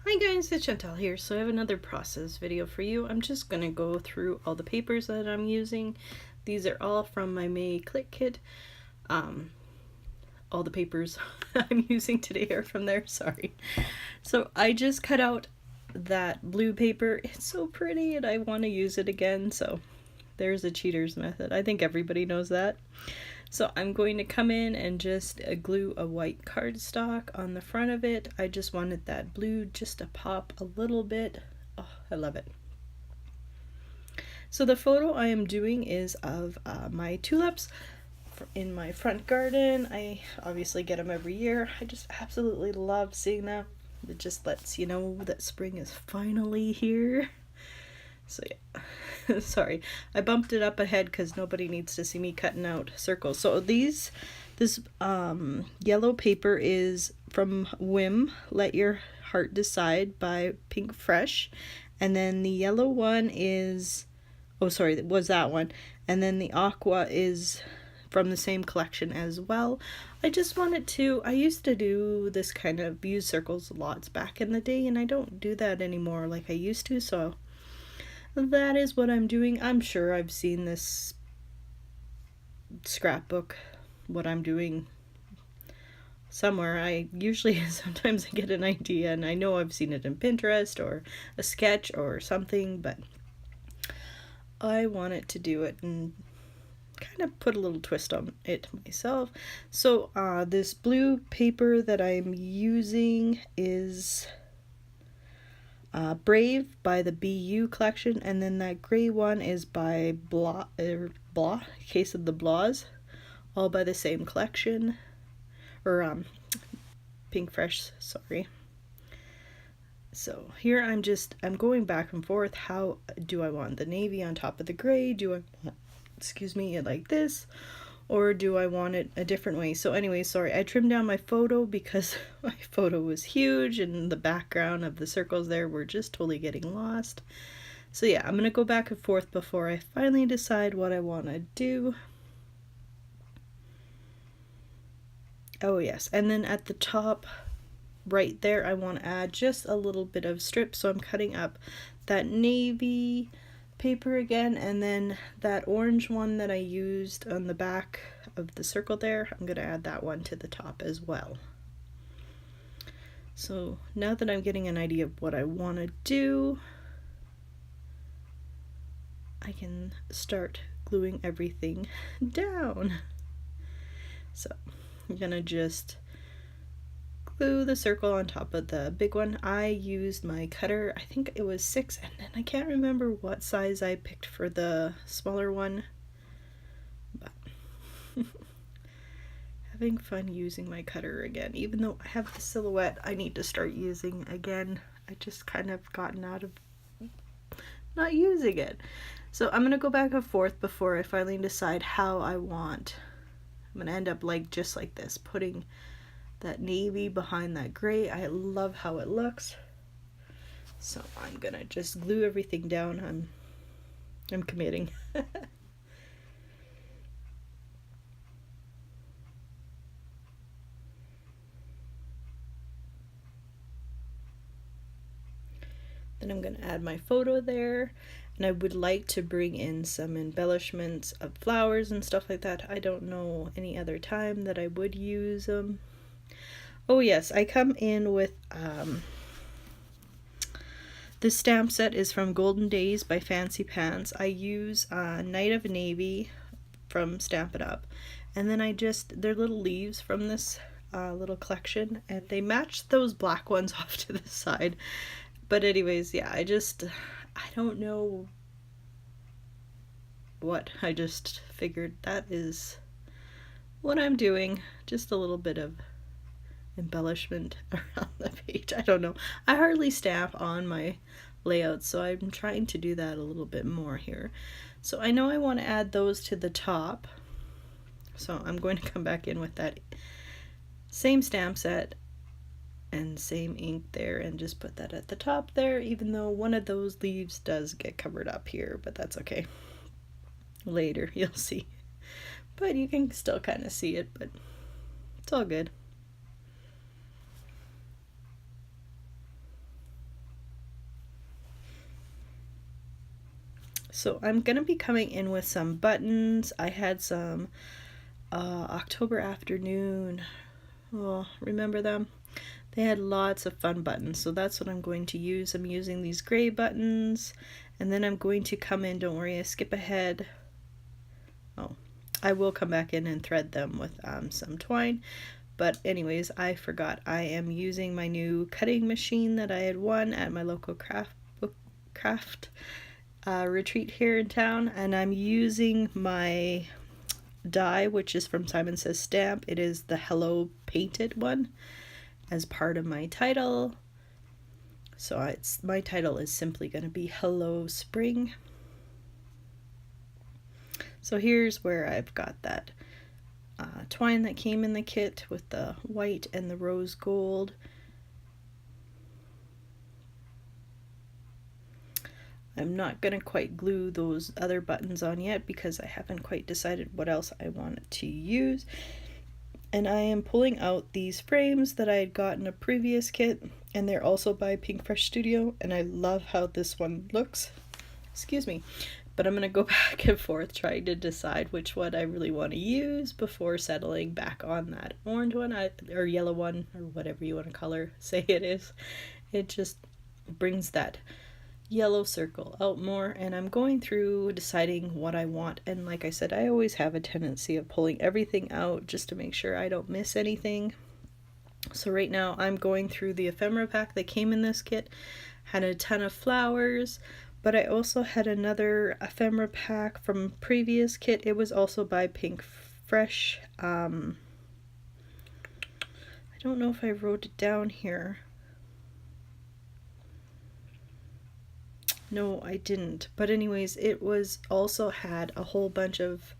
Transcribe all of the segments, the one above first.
Hi guys, it's Shantele here. So I have another process video for you. I'm just going to go through all the papers that I'm using. These are all from my May Click Kit. All the papers I'm using today are from there, sorry. So I just cut out that blue paper. It's so pretty and I want to use it again, so there's a cheater's method. I think everybody knows that. So I'm going to come in and just glue a white cardstock on the front of it. I just wanted that blue just to pop a little bit. Oh, I love it. So the photo I am doing is of my tulips in my front garden. I obviously get them every year. I just absolutely love seeing them. It just lets you know that spring is finally here. So yeah, sorry, I bumped it up ahead because nobody needs to see me cutting out circles. So this yellow paper is from Whim, Let Your Heart Decide by Pink Fresh. And then the yellow one is, oh sorry, it was that one. And then the aqua is from the same collection as well. I just wanted to, I used to do this kind of use circles lots back in the day, and I don't do that anymore like I used to, so that is what I'm doing. I'm sure I've seen this scrapbook, what I'm doing, somewhere. I usually, sometimes I get an idea and I know I've seen it in Pinterest or a sketch or something, but I wanted to do it and kind of put a little twist on it myself. So this blue paper that I'm using is Brave by the BU collection, and then that gray one is by Blah, Case of the Blahs, all by the same collection, or Pink Fresh, sorry. So here I'm going back and forth. How do I want the navy on top of the gray? Do I want, excuse me, it like this? Or do I want it a different way? So anyway, sorry, I trimmed down my photo because my photo was huge and the background of the circles there were just totally getting lost. So yeah, I'm gonna go back and forth before I finally decide what I want to do. Oh yes, and then at the top right there I want to add just a little bit of strip, so I'm cutting up that navy paper again, and then that orange one that I used on the back of the circle there, I'm going to add that one to the top as well. So now that I'm getting an idea of what I want to do, I can start gluing everything down. So I'm going to just glue the circle on top of the big one. I used my cutter, I think it was 6, and then I can't remember what size I picked for the smaller one, but having fun using my cutter again. Even though I have the silhouette I need to start using again, I just kind of gotten out of not using it. So I'm gonna go back and forth before I finally decide how I want. I'm gonna end up like just like this, putting that navy behind that gray. I love how it looks. So I'm gonna just glue everything down. I'm committing. Then I'm gonna add my photo there, and I would like to bring in some embellishments of flowers and stuff like that. I don't know any other time that I would use them. Oh yes, I come in with this stamp set is from Golden Days by Fancy Pants. I use Night of Navy from Stamp It Up, and then they're little leaves from this little collection, and they match those black ones off to the side. But anyways, yeah, I don't know what, I just figured that is what I'm doing, just a little bit of embellishment around the page. I don't know, I hardly stamp on my layouts, so I'm trying to do that a little bit more here. So I know I want to add those to the top, so I'm going to come back in with that same stamp set and same ink there and just put that at the top there, even though one of those leaves does get covered up here, but that's okay. Later you'll see, but you can still kind of see it, but it's all good. So I'm gonna be coming in with some buttons. I had some October Afternoon. Oh, remember them? They had lots of fun buttons, so that's what I'm going to use. I'm using these gray buttons, and then I'm going to come in, don't worry, I skip ahead. Oh, I will come back in and thread them with some twine. But anyways, I forgot. I am using my new cutting machine that I had won at my local craft retreat here in town, and I'm using my die, which is from Simon Says Stamp. It is the Hello painted one as part of my title. So my title is simply going to be Hello Spring. So here's where I've got that twine that came in the kit with the white and the rose gold. I'm not going to quite glue those other buttons on yet because I haven't quite decided what else I want to use. And I am pulling out these frames that I had got in a previous kit, and they're also by Pink Fresh Studio, and I love how this one looks. Excuse me. But I'm going to go back and forth trying to decide which one I really want to use before settling back on that orange one, or yellow one, or whatever you want to say it is. It just brings that yellow circle out more, and I'm going through deciding what I want. And like I said, I always have a tendency of pulling everything out just to make sure I don't miss anything. So right now I'm going through the ephemera pack that came in this kit. Had a ton of flowers, but I also had another ephemera pack from previous kit. It was also by Pink Fresh. I don't know if I wrote it down here. No, I didn't. But anyways, it was also had a whole bunch of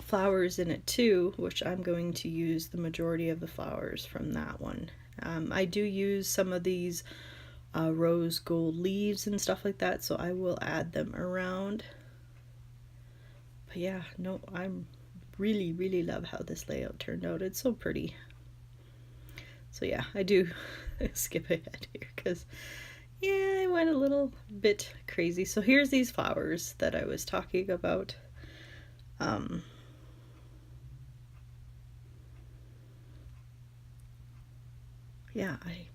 flowers in it too, which I'm going to use the majority of the flowers from that one. I do use some of these rose gold leaves and stuff like that, so I will add them around. But yeah, no, I'm really love how this layout turned out. It's so pretty. So yeah, I do skip ahead here because yeah, I went a little bit crazy. So here's these flowers that I was talking about. Yeah, I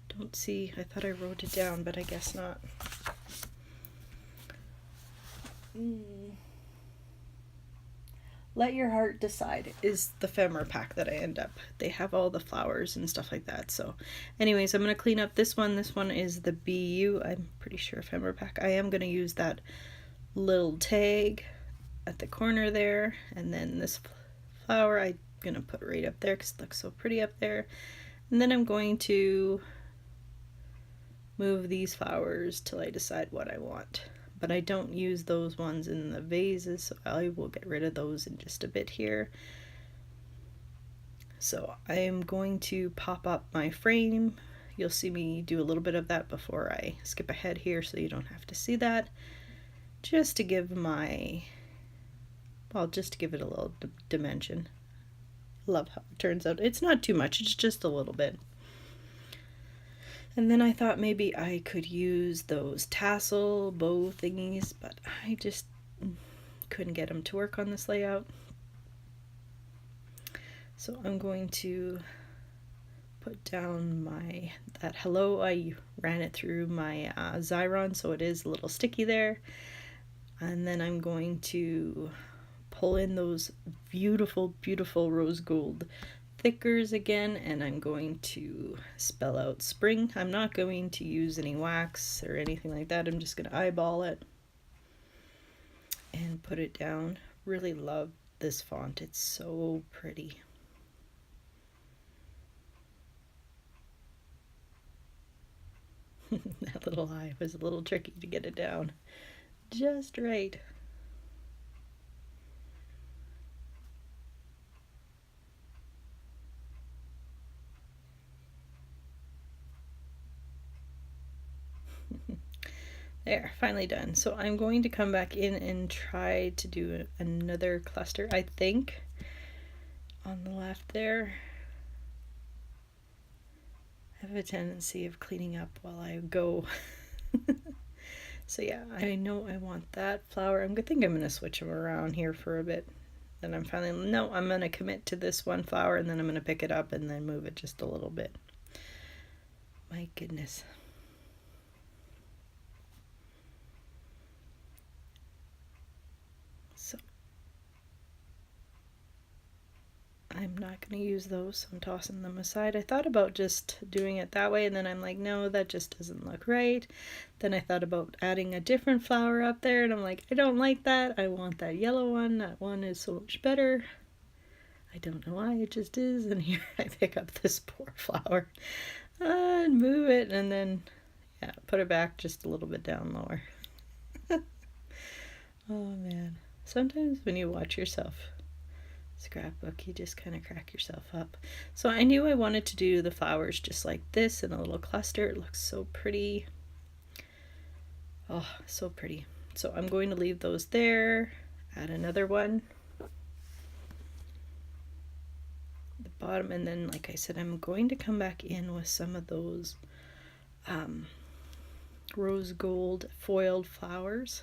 don't see, I thought I wrote it down, but I guess not. Let Your Heart Decide is the ephemera pack that I end up. They have all the flowers and stuff like that. So anyways, I'm going to clean up this one. This one is the BU, I'm pretty sure, ephemera pack. I am going to use that little tag at the corner there. And then this flower I'm going to put right up there because it looks so pretty up there. And then I'm going to move these flowers till I decide what I want. But I don't use those ones in the vases, so I will get rid of those in just a bit here. So I am going to pop up my frame. You'll see me do a little bit of that before I skip ahead here, so you don't have to see that. Just to give my, well, just to give it a little dimension. Love how it turns out. It's not too much, it's just a little bit. And then I thought maybe I could use those tassel bow thingies, but I just couldn't get them to work on this layout. So I'm going to put down that hello. I ran it through my Xyron, so it is a little sticky there. And then I'm going to pull in those beautiful rose gold thickers again, and I'm going to spell out spring. I'm not going to use any wax or anything like that. I'm just going to eyeball it and put it down. Really love this font. It's so pretty. That little eye was a little tricky to get it down just right. There, finally done. So I'm going to come back in and try to do another cluster, I think, on the left there. I have a tendency of cleaning up while I go. So yeah, I know I want that flower. I think I'm going to switch them around here for a bit. Then I'm finally, no, I'm going to commit to this one flower, and then I'm going to pick it up and then move it just a little bit. My goodness. So I'm not going to use those, so I'm tossing them aside. I thought about just doing it that way, and then I'm like, no, that just doesn't look right. Then I thought about adding a different flower up there, and I'm like, I don't like that. I want that yellow one. That one is so much better. I don't know why, it just is. And here I pick up this poor flower and move it, and then, yeah, put it back just a little bit down lower. Oh man. Sometimes when you watch yourself scrapbook, you just kind of crack yourself up. So I knew I wanted to do the flowers just like this in a little cluster. It looks so pretty. Oh, so pretty. So I'm going to leave those there. Add another one. The bottom, and then like I said, I'm going to come back in with some of those rose gold foiled flowers.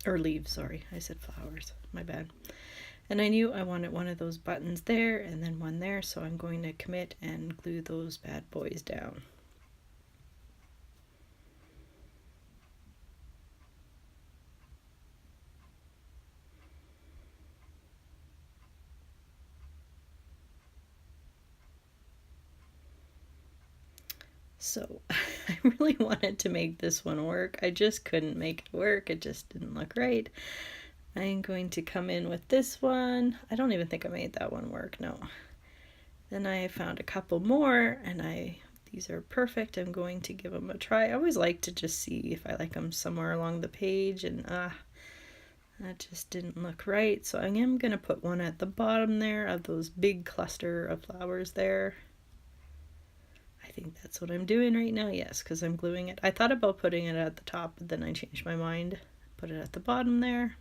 Or leaves, sorry. I said flowers. My bad. And I knew I wanted one of those buttons there and then one there, so I'm going to commit and glue those bad boys down. So I really wanted to make this one work. I just couldn't make it work. It just didn't look right. I'm going to come in with this one. I don't even think I made that one work, no. Then I found a couple more, and these are perfect. I'm going to give them a try. I always like to just see if I like them somewhere along the page, and that just didn't look right. So I am going to put one at the bottom there of those big cluster of flowers there. I think that's what I'm doing right now, yes, because I'm gluing it. I thought about putting it at the top, but then I changed my mind. Put it at the bottom there.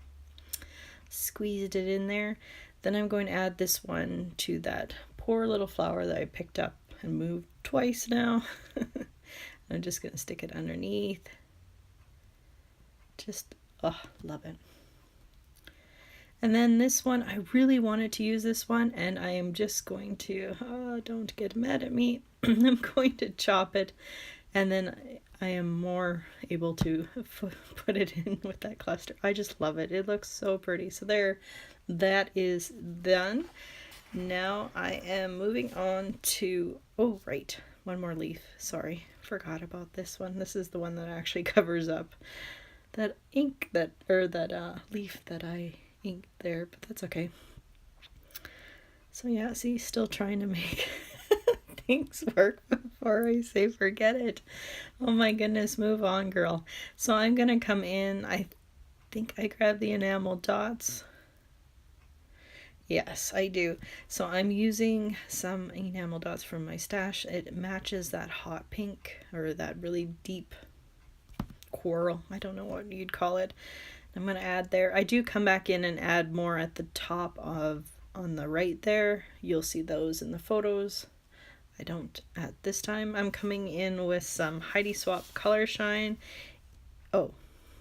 Squeezed it in there. Then I'm going to add this one to that poor little flower that I picked up and moved twice now. I'm just going to stick it underneath. Just, oh, love it. And then this one, I really wanted to use this one, and I am just going to, don't get mad at me, I'm going to chop it, and then I am more able to put it in with that cluster. I just love it. It looks so pretty. So there, that is done. Now I am moving on to, oh right, one more leaf. Sorry, forgot about this one. This is the one that actually covers up that ink that leaf that I inked there, but that's okay. So yeah, see, still trying to make things work before I say forget it. Oh my goodness, move on, girl. So I'm gonna come in, I think I grabbed the enamel dots. Yes, I do. So I'm using some enamel dots from my stash. It matches that hot pink, or that really deep coral. I don't know what you'd call it. I'm going to add there. I do come back in and add more at the top of, on the right there. You'll see those in the photos. I don't at this time. I'm coming in with some Heidi Swap Color Shine. Oh,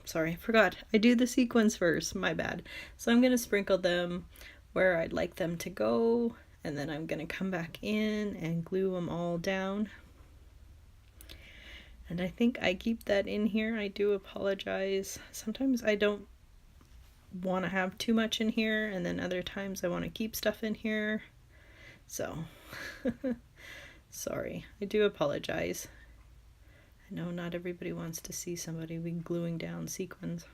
sorry, I forgot. I do the sequins first, my bad. So I'm going to sprinkle them where I'd like them to go, and then I'm going to come back in and glue them all down. And I think I keep that in here. I do apologize. Sometimes I don't want to have too much in here, and then other times I want to keep stuff in here. So, sorry. I do apologize. I know not everybody wants to see somebody gluing down sequins.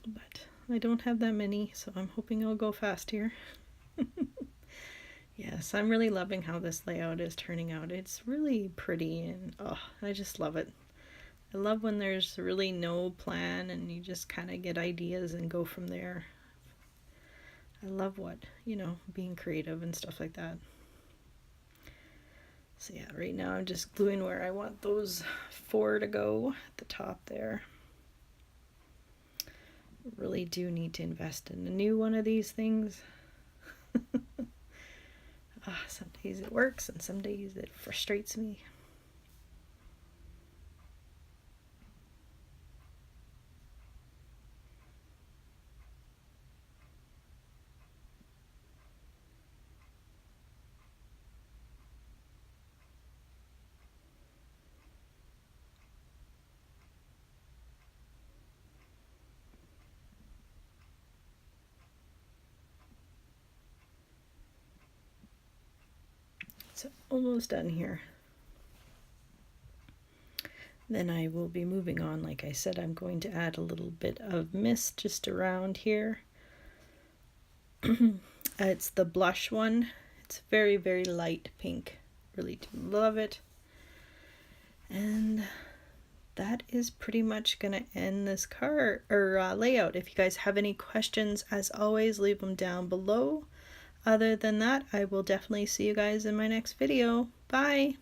But I don't have that many, so I'm hoping it'll go fast here. Yes, I'm really loving how this layout is turning out. It's really pretty, and oh, I just love it. I love when there's really no plan and you just kind of get ideas and go from there. I love being creative and stuff like that. So yeah, right now I'm just gluing where I want those 4 to go at the top there. Really do need to invest in a new one of these things. Some days it works and some days it frustrates me. So almost done here. Then I will be moving on. Like I said, I'm going to add a little bit of mist just around here. It's the blush one. It's very, very light pink. Really do love it. And that is pretty much gonna end this card or layout. If you guys have any questions, as always, leave them down below. Other than that, I will definitely see you guys in my next video. Bye!